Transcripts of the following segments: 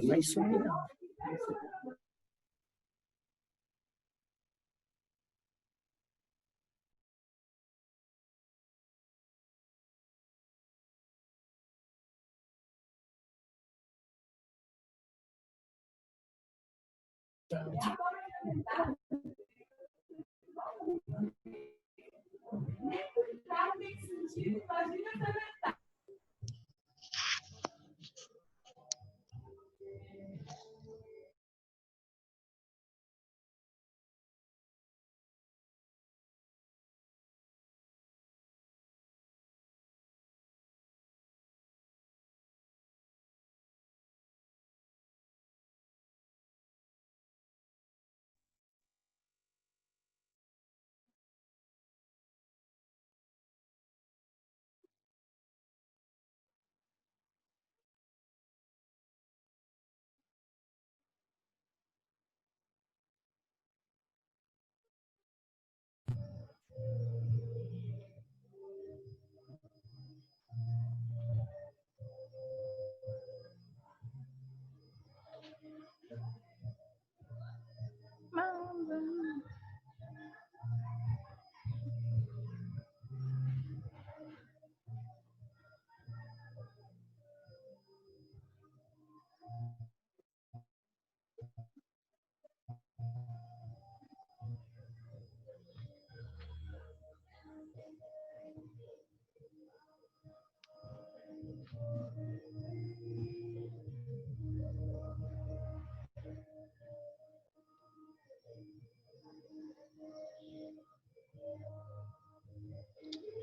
Vai sumir.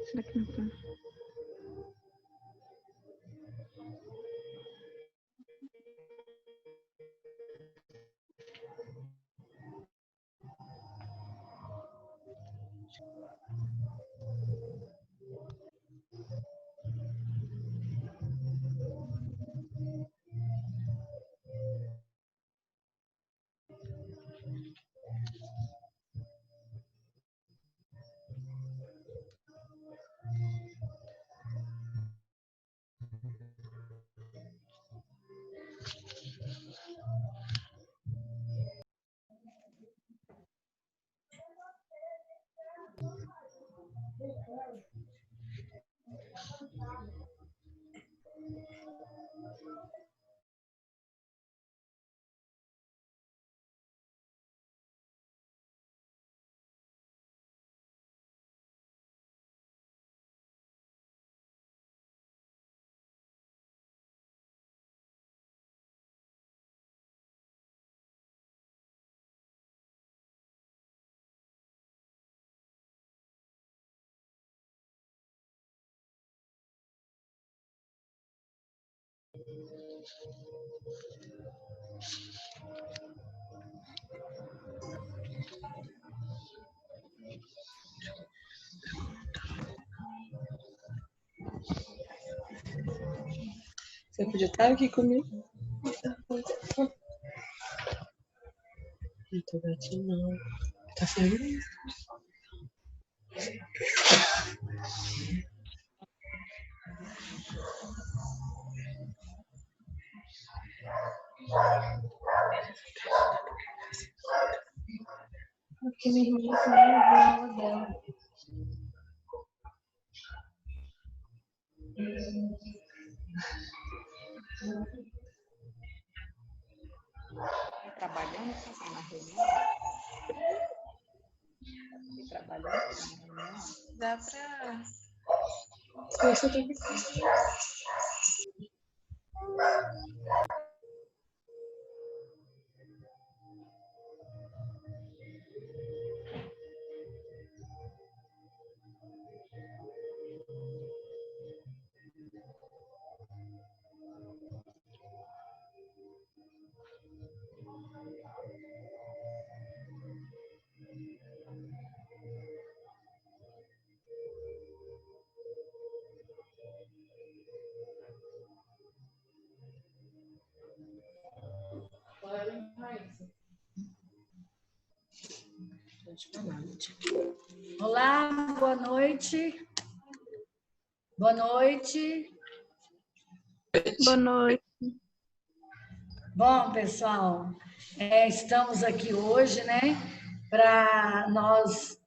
Será que não tá? Você podia estar aqui comigo. Não tô gatinho, não. Tá feliz? Porque minha irmã também viu a aula dela. Trabalhando, passando na reunião. Trabalhando na reunião. Dá pra... Você tem que... Olá, boa noite. Boa noite. noite. Boa noite. Bom, pessoal, estamos aqui hoje, né, para nós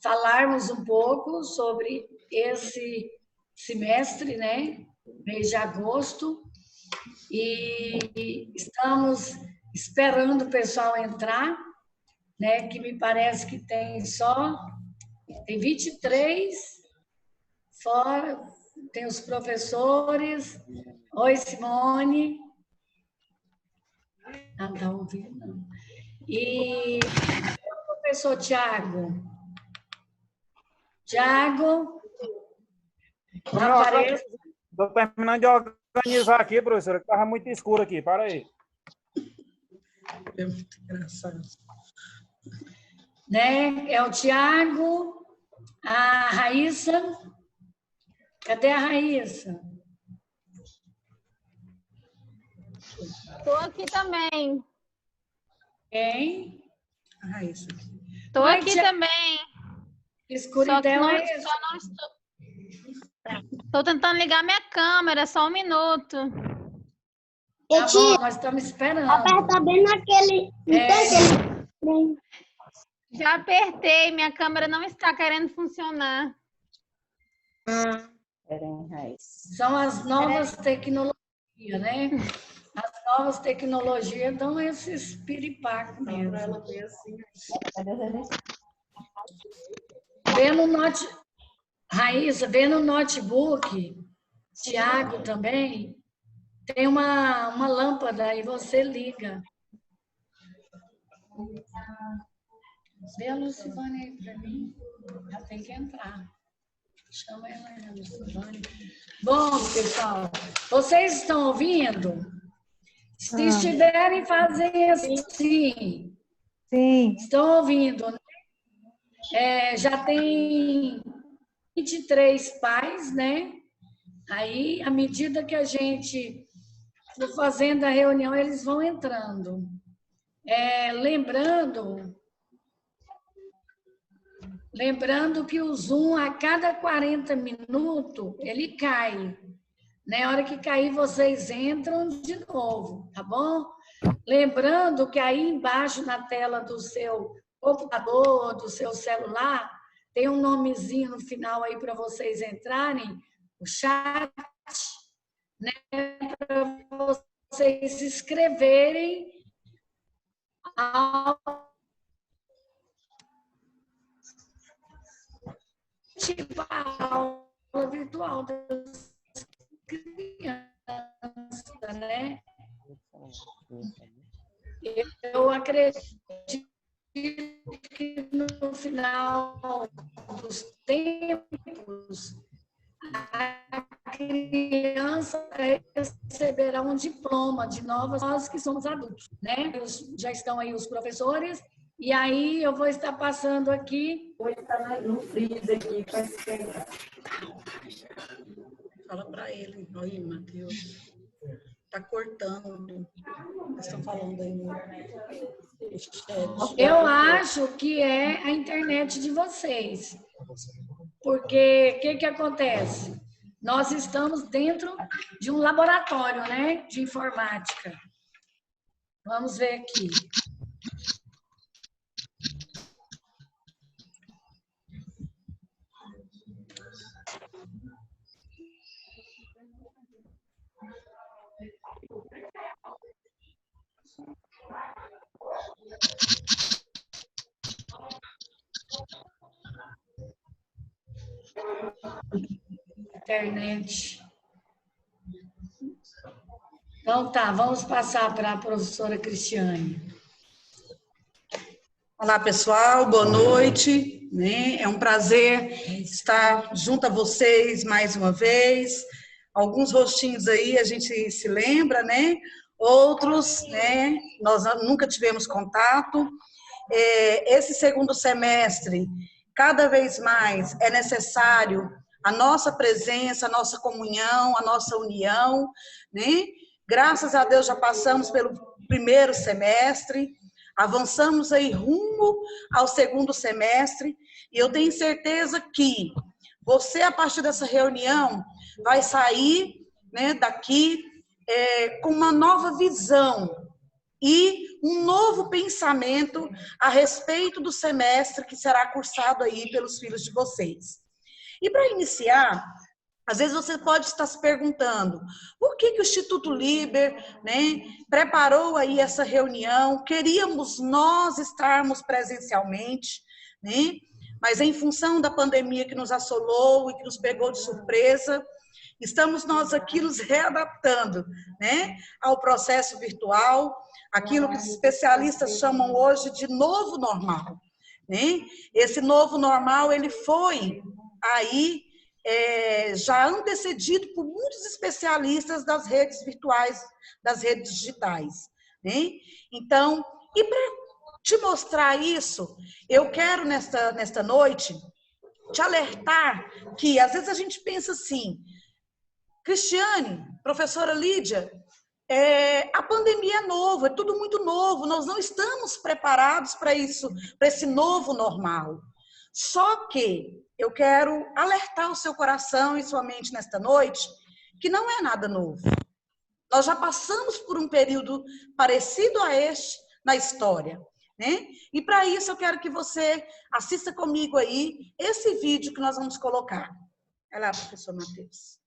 falarmos um pouco sobre esse semestre, né, mês de agosto, e estamos esperando o pessoal entrar, né, que me parece que tem 23, fora, tem os professores. Oi, Simone. Não está ouvindo, não. E o professor Tiago? Tiago? Não aparece. Estou terminando de organizar aqui, professora, que estava muito escuro aqui. Para aí. É muito engraçado. Né? É o Tiago, a Raíssa. Cadê a Raíssa? Estou aqui também. Quem? A Raíssa. Estou Oi, aqui tia. também. Que Só que escuridão não, é essa? só não estou. Estou tentando ligar minha câmera, só um minuto. Tá bom, nós estamos esperando. Aperta bem naquele. Não tem aquele. Já apertei, minha câmera não está querendo funcionar. São as novas tecnologias, né? As novas tecnologias dão esses piripacos mesmo. Vê no Raíssa, vê no notebook, Tiago também, tem uma lâmpada e você liga. Vê a Lucivane aí para mim. Ela tem que entrar. Chama ela aí, a Lucivane. Bom, pessoal, vocês estão ouvindo? Se estiverem fazendo assim, Sim. estão ouvindo, né? Já tem 23 pais, né? Aí, à medida que a gente for fazendo a reunião, eles vão entrando. Lembrando que o Zoom, a cada 40 minutos, ele cai. Na hora que cair, vocês entram de novo, tá bom? Lembrando que aí embaixo na tela do seu computador, do seu celular, tem um nomezinho no final aí para vocês entrarem, o chat, né? Para vocês se inscreverem ao aula virtual das crianças, né? Eu acredito que no final dos tempos a criança receberá um diploma de nós que somos adultos, né? Já estão aí os professores, e aí eu vou estar passando aqui. Vou estar no freezer aqui para esquentar. Fala para ele. Oi, Matheus. Está cortando. Eles estão falando aí no chat. Eu acho que é a internet de vocês. Porque o que acontece? Nós estamos dentro de um laboratório, né, de informática. Vamos ver aqui. Internet. Então tá, vamos passar para a professora Cristiane. Olá, pessoal, boa noite. Né? É um prazer estar junto a vocês mais uma vez. Alguns rostinhos aí a gente se lembra, né? Outros, né? Nós nunca tivemos contato. Esse segundo semestre, cada vez mais é necessário a nossa presença, a nossa comunhão, a nossa união, né? Graças a Deus já passamos pelo primeiro semestre, avançamos aí rumo ao segundo semestre, e eu tenho certeza que você, a partir dessa reunião, vai sair, né, daqui com uma nova visão e um novo pensamento a respeito do semestre que será cursado aí pelos filhos de vocês. E para iniciar, às vezes você pode estar se perguntando, por que o Instituto Liber, né, preparou aí essa reunião? Queríamos nós estarmos presencialmente, né? Mas em função da pandemia que nos assolou e que nos pegou de surpresa, estamos nós aqui nos readaptando, né, ao processo virtual, aquilo que os especialistas chamam hoje de novo normal, né? Esse novo normal, ele foi aí já antecedido por muitos especialistas das redes virtuais, das redes digitais, né? Então, e para te mostrar isso, eu quero nesta noite te alertar que às vezes a gente pensa assim, Cristiane, professora Lídia, a pandemia é nova, é tudo muito novo, nós não estamos preparados para isso, para esse novo normal. Só que eu quero alertar o seu coração e sua mente nesta noite que não é nada novo. Nós já passamos por um período parecido a este na história, né? E para isso eu quero que você assista comigo aí esse vídeo que nós vamos colocar. Vai lá, professor Matheus.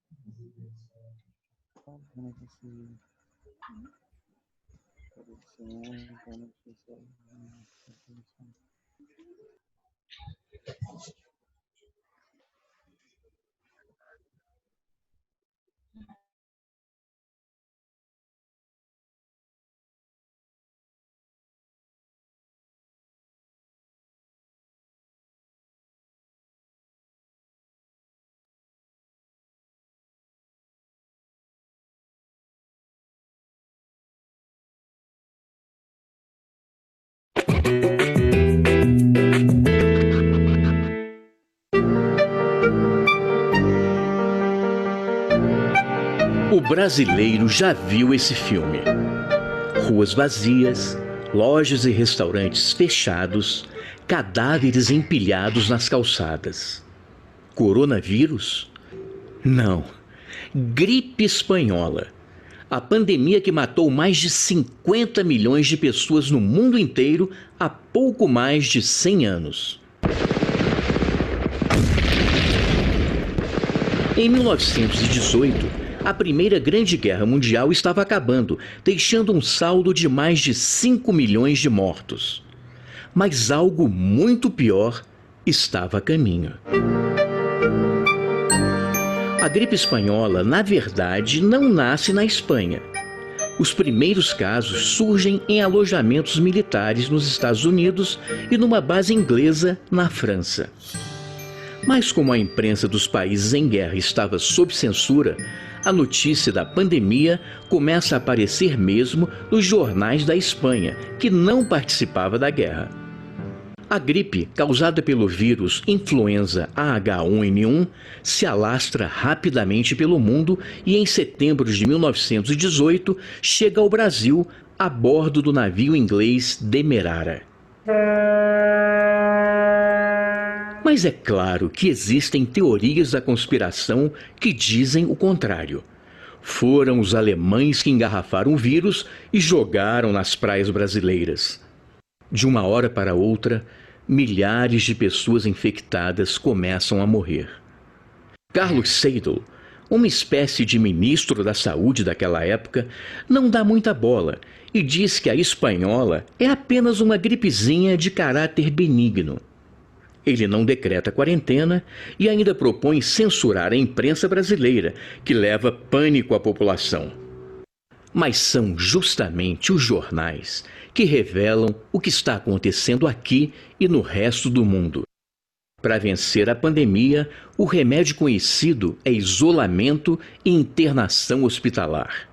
O brasileiro já viu esse filme. Ruas vazias, lojas e restaurantes fechados, cadáveres empilhados nas calçadas. Coronavírus? Não. Gripe espanhola. A pandemia que matou mais de 50 milhões de pessoas no mundo inteiro há pouco mais de 100 anos. Em 1918, a Primeira Grande Guerra Mundial estava acabando, deixando um saldo de mais de 5 milhões de mortos. Mas algo muito pior estava a caminho. A gripe espanhola, na verdade, não nasce na Espanha. Os primeiros casos surgem em alojamentos militares nos Estados Unidos e numa base inglesa na França. Mas como a imprensa dos países em guerra estava sob censura, a notícia da pandemia começa a aparecer mesmo nos jornais da Espanha, que não participava da guerra. A gripe, causada pelo vírus influenza H1N1, se alastra rapidamente pelo mundo e em setembro de 1918 chega ao Brasil a bordo do navio inglês Demerara. Mas é claro que existem teorias da conspiração que dizem o contrário. Foram os alemães que engarrafaram o vírus e jogaram nas praias brasileiras. De uma hora para outra, milhares de pessoas infectadas começam a morrer. Carlos Seidel, uma espécie de ministro da saúde daquela época, não dá muita bola e diz que a espanhola é apenas uma gripezinha de caráter benigno. Ele não decreta quarentena e ainda propõe censurar a imprensa brasileira, que leva pânico à população. Mas são justamente os jornais que revelam o que está acontecendo aqui e no resto do mundo. Para vencer a pandemia, o remédio conhecido é isolamento e internação hospitalar.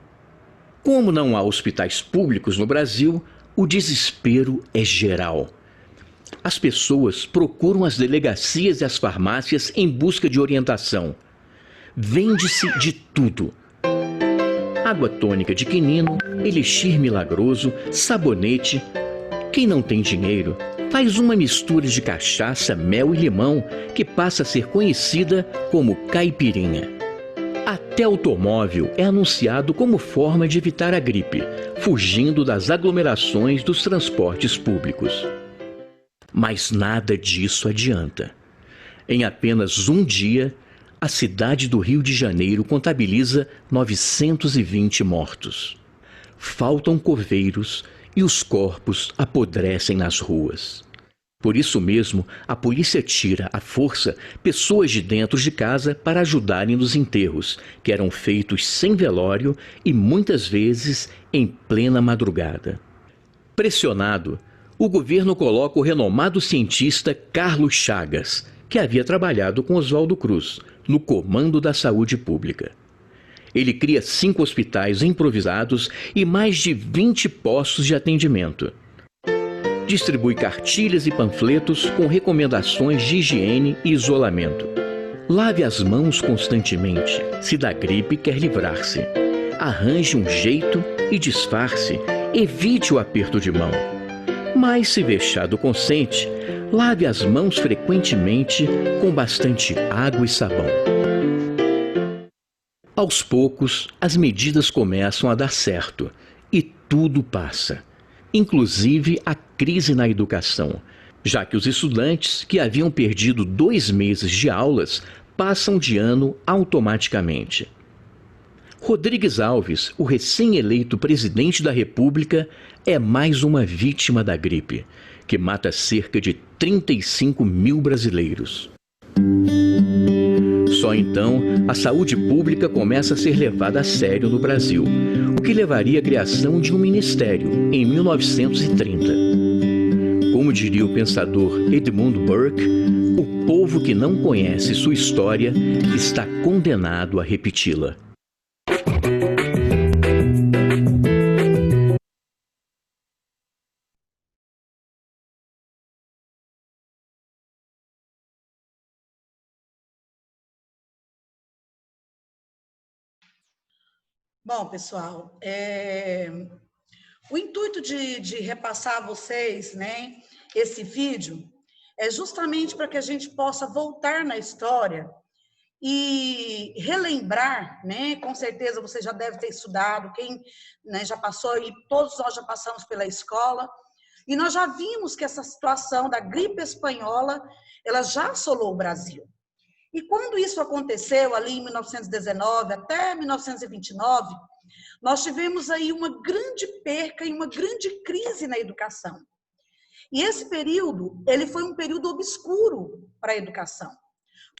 Como não há hospitais públicos no Brasil, o desespero é geral. As pessoas procuram as delegacias e as farmácias em busca de orientação. Vende-se de tudo. Água tônica de quinino, elixir milagroso, sabonete. Quem não tem dinheiro faz uma mistura de cachaça, mel e limão que passa a ser conhecida como caipirinha. Até automóvel é anunciado como forma de evitar a gripe, fugindo das aglomerações dos transportes públicos. Mas nada disso adianta. Em apenas um dia, a cidade do Rio de Janeiro contabiliza 920 mortos. Faltam coveiros e os corpos apodrecem nas ruas. Por isso mesmo, a polícia tira à força pessoas de dentro de casa para ajudarem nos enterros, que eram feitos sem velório e muitas vezes em plena madrugada. Pressionado, o governo coloca o renomado cientista Carlos Chagas, que havia trabalhado com Oswaldo Cruz, no comando da saúde pública. Ele cria 5 hospitais improvisados e mais de 20 postos de atendimento. Distribui cartilhas e panfletos com recomendações de higiene e isolamento. Lave as mãos constantemente, se da gripe quer livrar-se. Arranje um jeito e disfarce, evite o aperto de mão. Mas se vexado consente, lave as mãos frequentemente com bastante água e sabão. Aos poucos, as medidas começam a dar certo e tudo passa. Inclusive a crise na educação, já que os estudantes que haviam perdido 2 meses de aulas passam de ano automaticamente. Rodrigues Alves, o recém-eleito presidente da República, é mais uma vítima da gripe, que mata cerca de 35 mil brasileiros. Só então, a saúde pública começa a ser levada a sério no Brasil, o que levaria à criação de um ministério em 1930. Como diria o pensador Edmund Burke, o povo que não conhece sua história está condenado a repeti-la. Bom, pessoal, o intuito de repassar a vocês, né, esse vídeo é justamente para que a gente possa voltar na história e relembrar, né, com certeza você já deve ter estudado, quem, né, já passou, e todos nós já passamos pela escola, e nós já vimos que essa situação da gripe espanhola, ela já assolou o Brasil. E quando isso aconteceu, ali em 1919 até 1929, nós tivemos aí uma grande perca e uma grande crise na educação. E esse período, ele foi um período obscuro para a educação.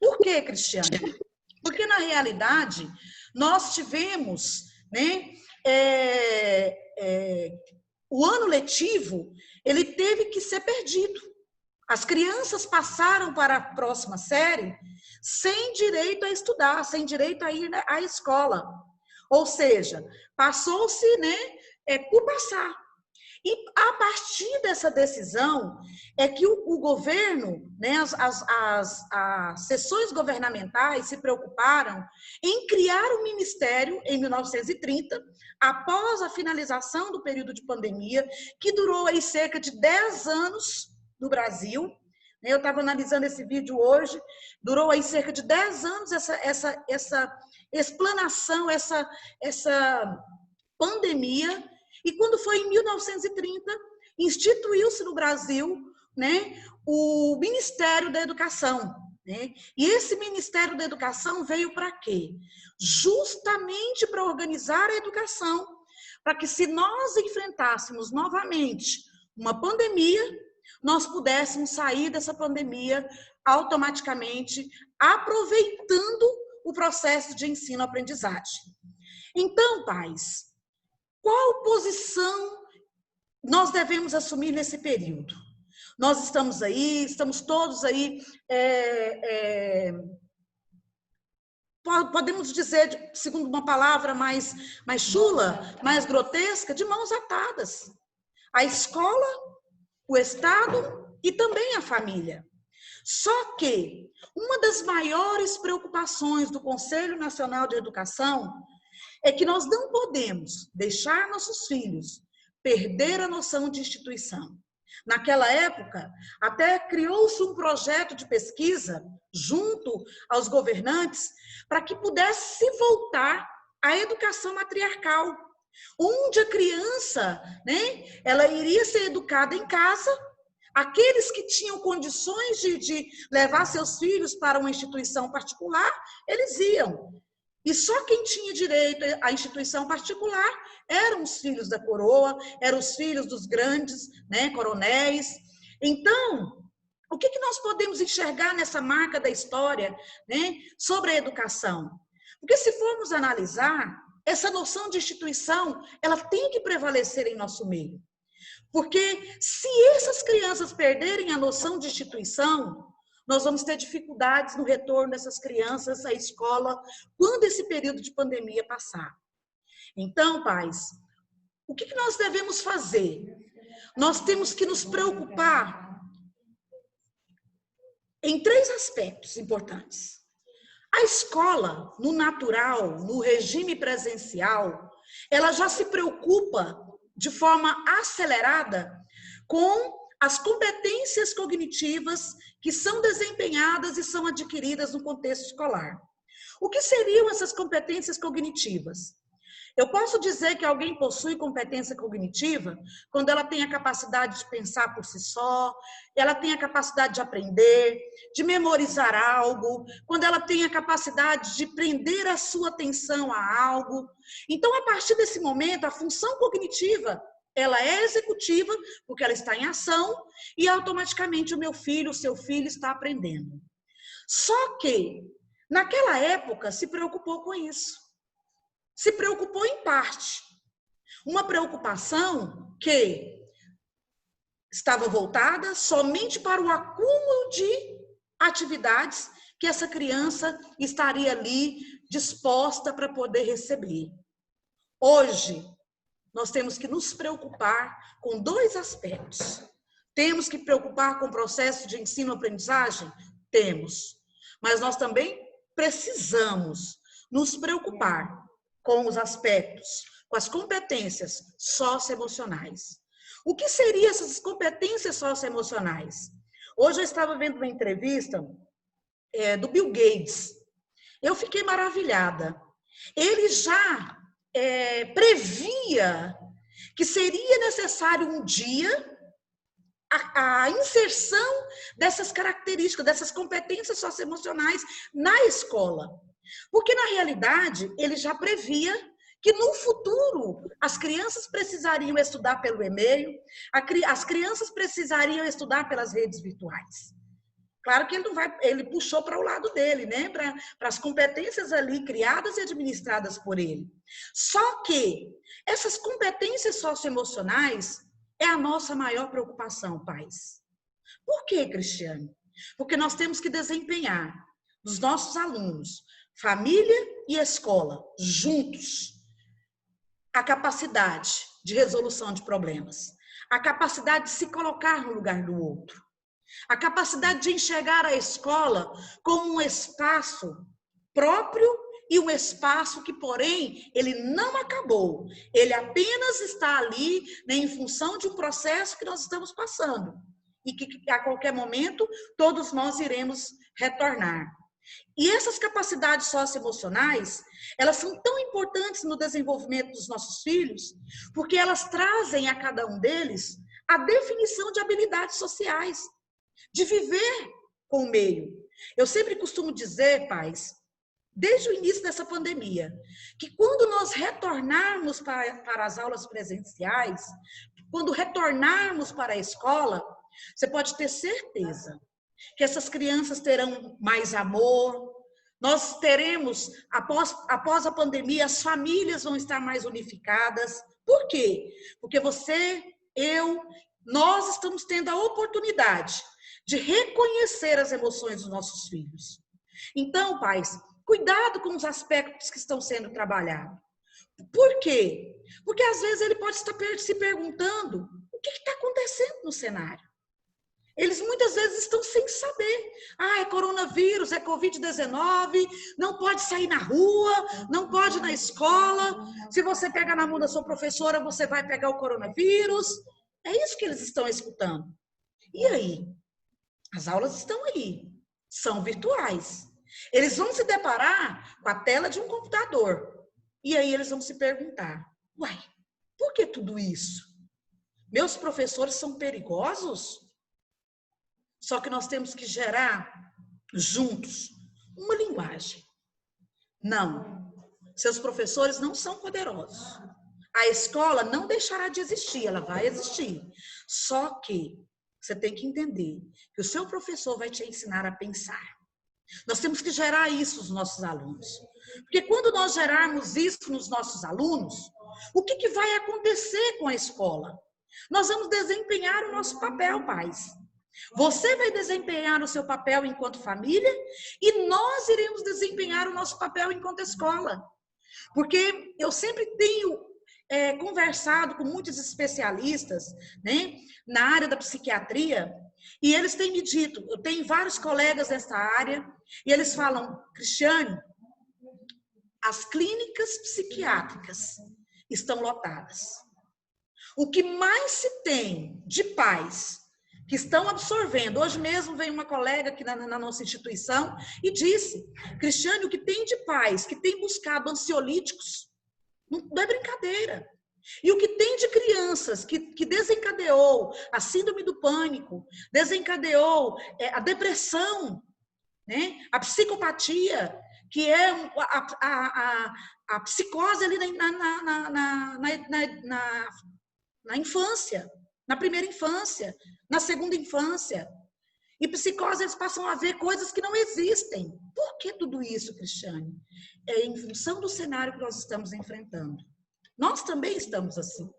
Por quê, Cristiane? Porque, na realidade, nós tivemos, né, o ano letivo, ele teve que ser perdido. As crianças passaram para a próxima série sem direito a estudar, sem direito a ir à escola. Ou seja, passou-se, né, por passar. E a partir dessa decisão é que o governo, né, as seções governamentais se preocuparam em criar um ministério em 1930, após a finalização do período de pandemia, que durou aí cerca de 10 anos no Brasil. Eu estava analisando esse vídeo hoje, durou aí cerca de 10 anos essa explanação, essa pandemia, e quando foi em 1930, instituiu-se no Brasil, né, o Ministério da Educação. Né? E esse Ministério da Educação veio para quê? Justamente para organizar a educação, para que se nós enfrentássemos novamente uma pandemia, nós pudéssemos sair dessa pandemia automaticamente, aproveitando o processo de ensino-aprendizagem. Então, pais, qual posição nós devemos assumir nesse período? Nós estamos todos aí, podemos dizer, segundo uma palavra mais chula, mais grotesca, de mãos atadas. A escola, o Estado e também a família. Só que uma das maiores preocupações do Conselho Nacional de Educação é que nós não podemos deixar nossos filhos perder a noção de instituição. Naquela época, até criou-se um projeto de pesquisa junto aos governantes para que pudesse se voltar à educação matriarcal, onde a criança, né, ela iria ser educada em casa. Aqueles que tinham condições de levar seus filhos para uma instituição particular, eles iam. E só quem tinha direito à instituição particular eram os filhos da coroa, eram os filhos dos grandes, né, coronéis. Então, o que nós podemos enxergar nessa marca da história, né, sobre a educação? Porque se formos analisar, essa noção de instituição, ela tem que prevalecer em nosso meio. Porque se essas crianças perderem a noção de instituição, nós vamos ter dificuldades no retorno dessas crianças à escola quando esse período de pandemia passar. Então, pais, o que nós devemos fazer? Nós temos que nos preocupar em 3 aspectos importantes. A escola, no natural, no regime presencial, ela já se preocupa de forma acelerada com as competências cognitivas que são desempenhadas e são adquiridas no contexto escolar. O que seriam essas competências cognitivas? Eu posso dizer que alguém possui competência cognitiva quando ela tem a capacidade de pensar por si só, ela tem a capacidade de aprender, de memorizar algo, quando ela tem a capacidade de prender a sua atenção a algo. Então, a partir desse momento, a função cognitiva, ela é executiva, porque ela está em ação, e automaticamente o meu filho, o seu filho está aprendendo. Só que, naquela época, se preocupou com isso. Se preocupou em parte. Uma preocupação que estava voltada somente para o acúmulo de atividades que essa criança estaria ali disposta para poder receber. Hoje, nós temos que nos preocupar com 2 aspectos. Temos que preocupar com o processo de ensino-aprendizagem? Temos. Mas nós também precisamos nos preocupar com os aspectos, com as competências socioemocionais. O que seriam essas competências socioemocionais? Hoje eu estava vendo uma entrevista do Bill Gates. Eu fiquei maravilhada. Ele já previa que seria necessário um dia a inserção dessas características, dessas competências socioemocionais na escola. Porque, na realidade, ele já previa que, no futuro, as crianças precisariam estudar pelo e-mail, as crianças precisariam estudar pelas redes virtuais. Claro que ele puxou para o lado dele, né? Para as competências ali criadas e administradas por ele. Só que essas competências socioemocionais é a nossa maior preocupação, pais. Por quê, Cristiane? Porque nós temos que desempenhar dos nossos alunos, família e escola, juntos, a capacidade de resolução de problemas, a capacidade de se colocar no lugar do outro, a capacidade de enxergar a escola como um espaço próprio e um espaço que, porém, ele não acabou. Ele apenas está ali, né, em função de um processo que nós estamos passando e que, a qualquer momento, todos nós iremos retornar. E essas capacidades socioemocionais, elas são tão importantes no desenvolvimento dos nossos filhos, porque elas trazem a cada um deles a definição de habilidades sociais, de viver com o meio. Eu sempre costumo dizer, pais, desde o início dessa pandemia, que quando nós retornarmos para as aulas presenciais, quando retornarmos para a escola, você pode ter certeza que essas crianças terão mais amor, nós teremos, após a pandemia, as famílias vão estar mais unificadas. Por quê? Porque você, nós estamos tendo a oportunidade de reconhecer as emoções dos nossos filhos. Então, pais, cuidado com os aspectos que estão sendo trabalhados. Por quê? Porque às vezes ele pode estar se perguntando o que está acontecendo no cenário. Eles muitas vezes estão sem saber. É coronavírus, é Covid-19, não pode sair na rua, não pode ir na escola. Se você pegar na mão da sua professora, você vai pegar o coronavírus. É isso que eles estão escutando. E aí? As aulas estão aí, são virtuais. Eles vão se deparar com a tela de um computador. E aí eles vão se perguntar, uai, por que tudo isso? Meus professores são perigosos? Só que nós temos que gerar juntos uma linguagem. Não, seus professores não são poderosos. A escola não deixará de existir, ela vai existir. Só que você tem que entender que o seu professor vai te ensinar a pensar. Nós temos que gerar isso nos nossos alunos. Porque quando nós gerarmos isso nos nossos alunos, o que vai acontecer com a escola? Nós vamos desempenhar o nosso papel, pais. Você vai desempenhar o seu papel enquanto família e nós iremos desempenhar o nosso papel enquanto escola. Porque eu sempre tenho conversado com muitos especialistas, né, na área da psiquiatria, e eles têm me dito, eu tenho vários colegas nessa área, e eles falam, Cristiane, as clínicas psiquiátricas estão lotadas. O que mais se tem de pais que estão absorvendo, hoje mesmo veio uma colega aqui na nossa instituição e disse, Cristiane, o que tem de pais que tem buscado ansiolíticos, não é brincadeira. E o que tem de crianças que desencadeou a síndrome do pânico, desencadeou a depressão, né? A psicopatia, que é a psicose ali na infância, na primeira infância, na segunda infância. E psicose, eles passam a ver coisas que não existem. Por que tudo isso, Cristiane? É em função do cenário que nós estamos enfrentando. Nós também estamos assim.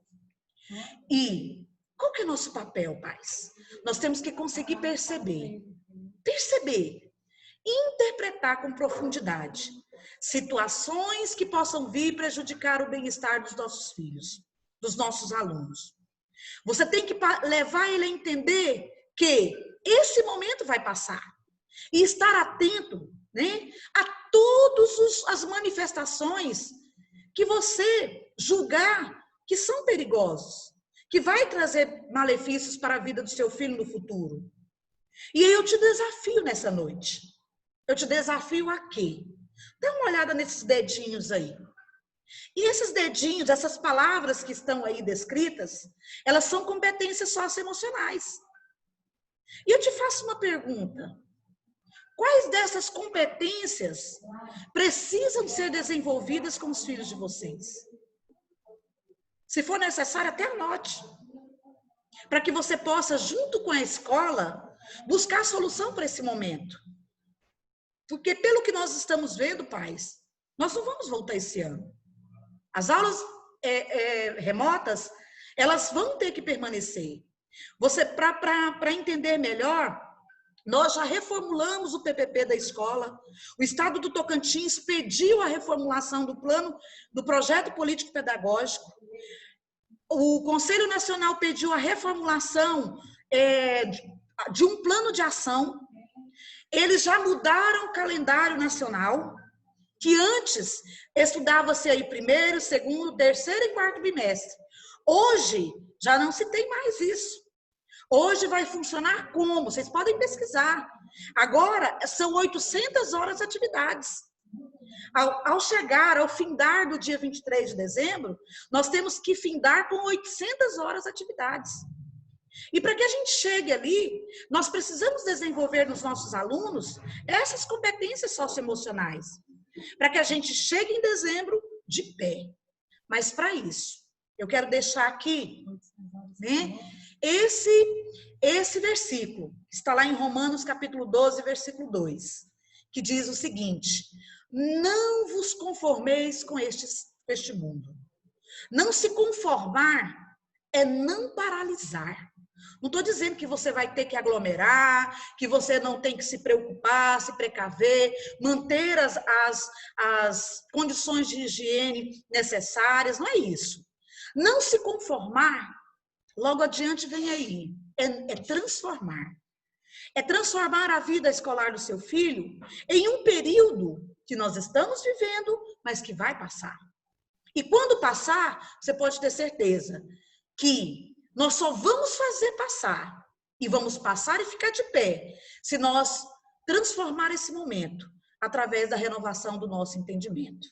E qual que é o nosso papel, pais? Nós temos que conseguir perceber, e interpretar com profundidade situações que possam vir prejudicar o bem-estar dos nossos filhos, dos nossos alunos. Você tem que levar ele a entender que esse momento vai passar e estar atento, né, a todas as manifestações que você julgar que são perigosos, que vai trazer malefícios para a vida do seu filho no futuro. E aí eu te desafio nessa noite. Eu te desafio a quê? Dá uma olhada nesses dedinhos aí. E esses dedinhos, essas palavras que estão aí descritas, elas são competências socioemocionais. E eu te faço uma pergunta. Quais dessas competências precisam ser desenvolvidas com os filhos de vocês? Se for necessário, até anote. Para que você possa, junto com a escola, buscar solução para esse momento. Porque pelo que nós estamos vendo, pais, nós não vamos voltar esse ano. As aulas remotas, elas vão ter que permanecer. Você, para entender melhor, nós já reformulamos o PPP da escola. O Estado do Tocantins pediu a reformulação do projeto político-pedagógico. O Conselho Nacional pediu a reformulação de um plano de ação. Eles já mudaram o calendário nacional, que antes estudava-se aí primeiro, segundo, terceiro e quarto bimestre. Hoje já não se tem mais isso. Hoje vai funcionar como? Vocês podem pesquisar. Agora são 800 horas de atividades. Ao chegar, ao findar do dia 23 de dezembro, nós temos que findar com 800 horas de atividades. E para que a gente chegue ali, nós precisamos desenvolver nos nossos alunos essas competências socioemocionais, para que a gente chegue em dezembro de pé. Mas para isso, eu quero deixar aqui, né, esse versículo, que está lá em Romanos capítulo 12, versículo 2, que diz o seguinte: não vos conformeis com este mundo. Não se conformar é não paralisar. Não estou dizendo que você vai ter que aglomerar, que você não tem que se preocupar, se precaver, manter as condições de higiene necessárias, não é isso. Não se conformar, logo adiante vem aí, é transformar. É transformar a vida escolar do seu filho em um período que nós estamos vivendo, mas que vai passar. E quando passar, você pode ter certeza que Nós só vamos fazer passar, e vamos passar e ficar de pé, se nós transformar esse momento através da renovação do nosso entendimento.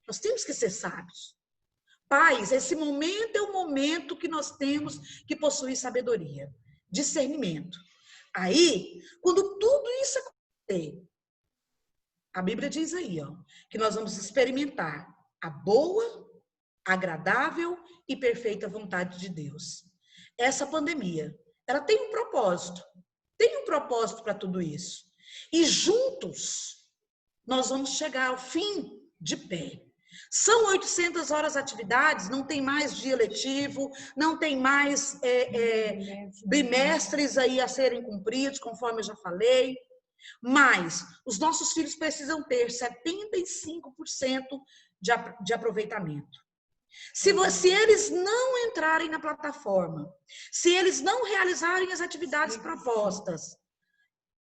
Nós temos que ser sábios. Pais, esse momento é o momento que nós temos que possuir sabedoria, discernimento. Aí, quando tudo isso acontecer, a Bíblia diz aí, ó, que nós vamos experimentar a boa, agradável e perfeita vontade de Deus. Essa pandemia, ela tem um propósito para tudo isso. E juntos, nós vamos chegar ao fim de pé. São 800 horas de atividades, não tem mais dia letivo, não tem mais bimestres aí a serem cumpridos, conforme eu já falei. Mas os nossos filhos precisam ter 75% de aproveitamento. Se eles não entrarem na plataforma, se eles não realizarem as atividades propostas,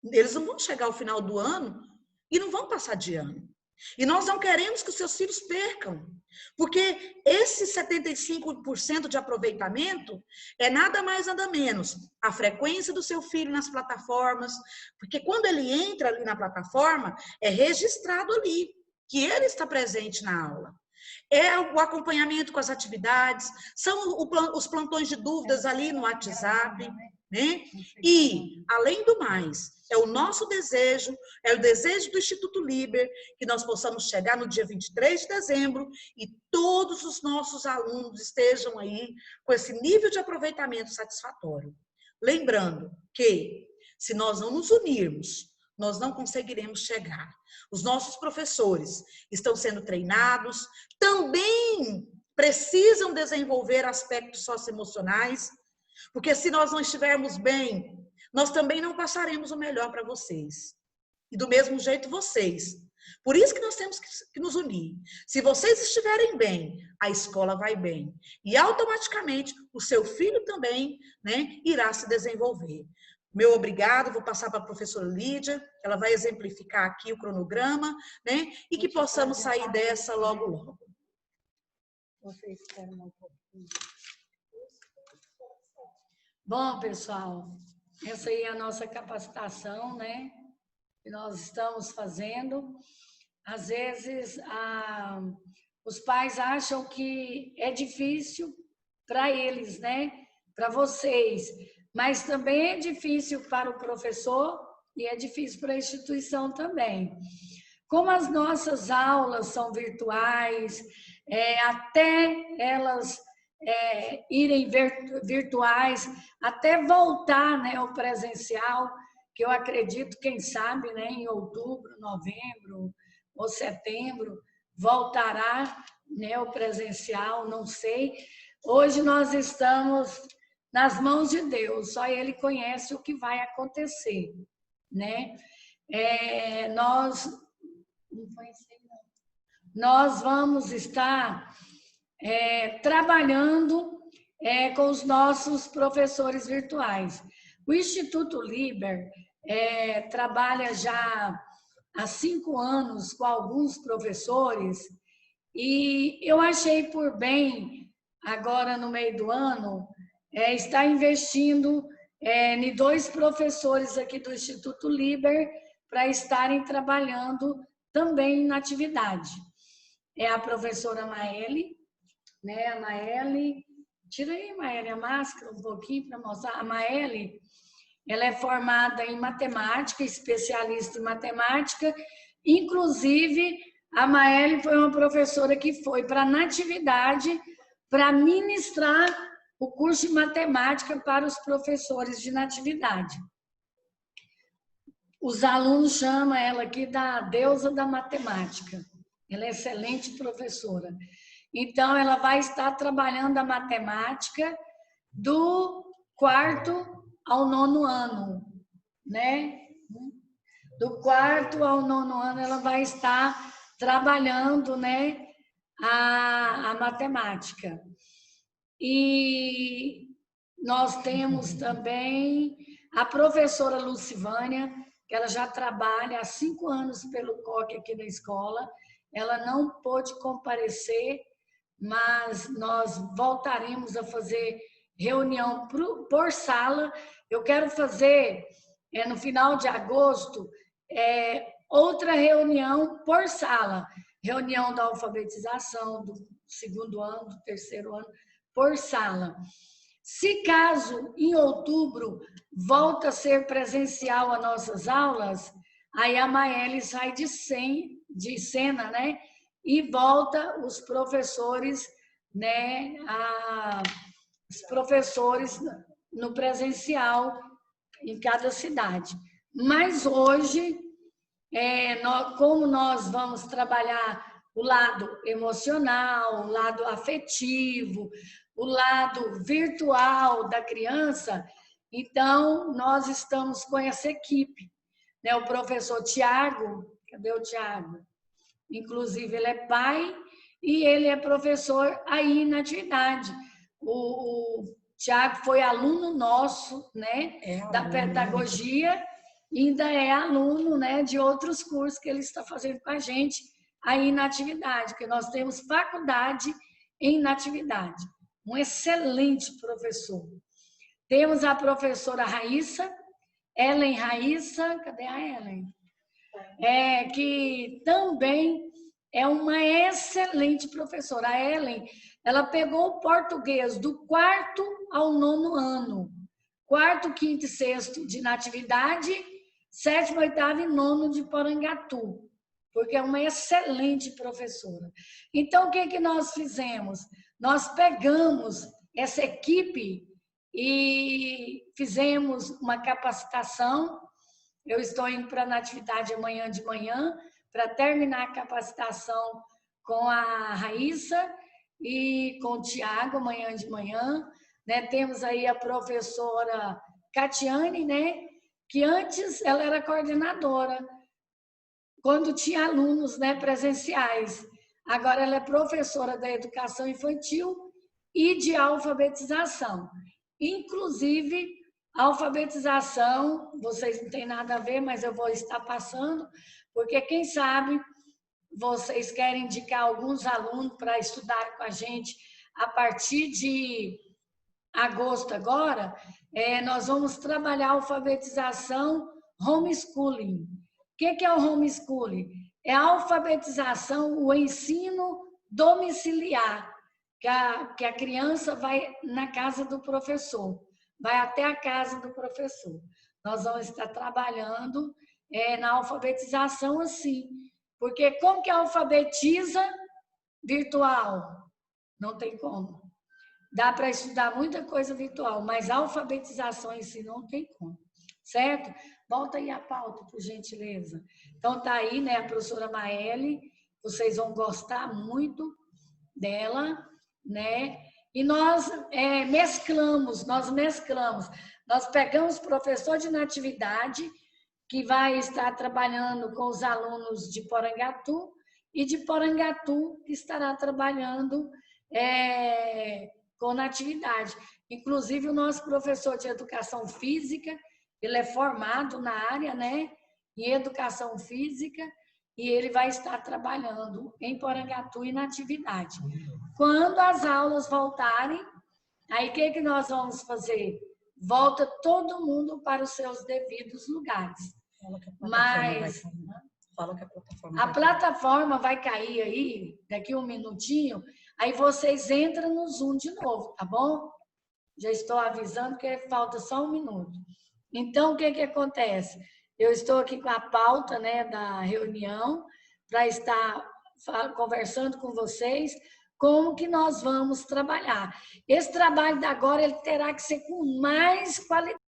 eles não vão chegar ao final do ano e não vão passar de ano. E nós não queremos que os seus filhos percam, porque esse 75% de aproveitamento é nada mais nada menos a frequência do seu filho nas plataformas, porque quando ele entra ali na plataforma, é registrado ali que ele está presente na aula. É o acompanhamento com as atividades, são os plantões de dúvidas ali no WhatsApp, né? E, além do mais, é o nosso desejo, é o desejo do Instituto Liber, que nós possamos chegar no dia 23 de dezembro e todos os nossos alunos estejam aí com esse nível de aproveitamento satisfatório. Lembrando que, se nós não nos unirmos, nós não conseguiremos chegar. Os nossos professores estão sendo treinados, também precisam desenvolver aspectos socioemocionais, porque se nós não estivermos bem, nós também não passaremos o melhor para vocês. E do mesmo jeito vocês. Por isso que nós temos que nos unir. Se vocês estiverem bem, a escola vai bem. E automaticamente o seu filho também, né, irá se desenvolver. Meu obrigado, vou passar para a professora Lídia, ela vai exemplificar aqui o cronograma, né, e que possamos sair dessa logo, logo. Vocês querem um pouquinho. Bom, pessoal, essa aí é a nossa capacitação, né, que nós estamos fazendo. Às vezes, os pais acham que é difícil para eles, né, para vocês, mas também é difícil para o professor e é difícil para a instituição também. Como as nossas aulas são virtuais, até elas irem virtuais, até voltar, né, ao presencial, que eu acredito, quem sabe, né, em outubro, novembro ou setembro, voltará, né, o presencial, não sei. Hoje nós estamos nas mãos de Deus, só Ele conhece o que vai acontecer, né? Nós vamos estar trabalhando com os nossos professores virtuais. O Instituto Liber trabalha já há 5 anos com alguns professores e eu achei por bem, agora no meio do ano, estar investindo em 2 professores aqui do Instituto Liber para estarem trabalhando também na atividade. É a professora Maeli, né? A Maeli, tira aí, Maeli, a máscara um pouquinho para mostrar. A Maeli, ela é formada em matemática, especialista em matemática. Inclusive, a Maeli foi uma professora que foi para a Natividade para ministrar o curso de matemática para os professores de Natividade. Os alunos chamam ela aqui da deusa da matemática. Ela é excelente professora. Então, ela vai estar trabalhando a matemática do 4º ao 9º ano, né? Do 4º ao 9º ano, ela vai estar trabalhando, né, a matemática. E nós temos também a professora Lucivânia, que ela já trabalha há 5 anos pelo COC aqui na escola. Ela não pôde comparecer, mas nós voltaremos a fazer reunião por sala. Eu quero fazer, no final de agosto, outra reunião por sala. Reunião da alfabetização, do 2º ano, do 3º ano, por sala. Se caso, em outubro, volta a ser presencial as nossas aulas, aí a Maeli sai de cena, né? E volta os professores, né? Os professores no presencial em cada cidade. Mas hoje, como nós vamos trabalhar o lado emocional, o lado afetivo, o lado virtual da criança, então nós estamos com essa equipe, né? O professor Tiago, cadê o Tiago? Inclusive, ele é pai e ele é professor aí na atividade. O Tiago foi aluno nosso, né, da pedagogia, e ainda é aluno, né, de outros cursos que ele está fazendo com a gente aí na atividade, porque nós temos faculdade em natividade. Um excelente professor. Temos a professora Raíssa, Ellen Raíssa, cadê a Ellen? Que também é uma excelente professora. A Ellen, ela pegou o português do 4º ao 9º ano. 4º, 5º e 6º de natividade, 7º, 8º e 9º de Porangatu, porque é uma excelente professora. Então, o que nós fizemos? Nós pegamos essa equipe e fizemos uma capacitação. Eu estou indo para a natividade amanhã de manhã, para terminar a capacitação com a Raíssa e com o Tiago, amanhã de manhã. Né? Temos aí a professora Catiane, né? Que antes ela era coordenadora, quando tinha alunos, né, presenciais. Agora ela é professora da educação infantil e de alfabetização. Inclusive, a alfabetização, vocês não têm nada a ver, mas eu vou estar passando, porque quem sabe vocês querem indicar alguns alunos para estudar com a gente a partir de agosto agora, nós vamos trabalhar a alfabetização homeschooling. O que é o homeschooling? É a alfabetização, o ensino domiciliar, que a criança vai na casa do professor, vai até a casa do professor. Nós vamos estar trabalhando na alfabetização assim, porque como que alfabetiza virtual? Não tem como. Dá para estudar muita coisa virtual, mas a alfabetização em si não tem como, certo? Volta aí a pauta, por gentileza. Então, tá aí, né, a professora Maeli, vocês vão gostar muito dela, né? E nós mesclamos, nós pegamos professor de natividade, que vai estar trabalhando com os alunos de Porangatu, e de Porangatu, que estará trabalhando com natividade. Inclusive, o nosso professor de educação física, ele é formado na área, né, em educação física, e ele vai estar trabalhando em Porangatu e natividade. Quando as aulas voltarem, aí o que nós vamos fazer? Volta todo mundo para os seus devidos lugares. Mas a plataforma vai cair aí, daqui um minutinho, aí vocês entram no Zoom de novo, tá bom? Já estou avisando que falta só um minuto. Então, o que acontece? Eu estou aqui com a pauta, né, da reunião, para estar conversando com vocês como que nós vamos trabalhar. Esse trabalho de agora ele terá que ser com mais qualidade.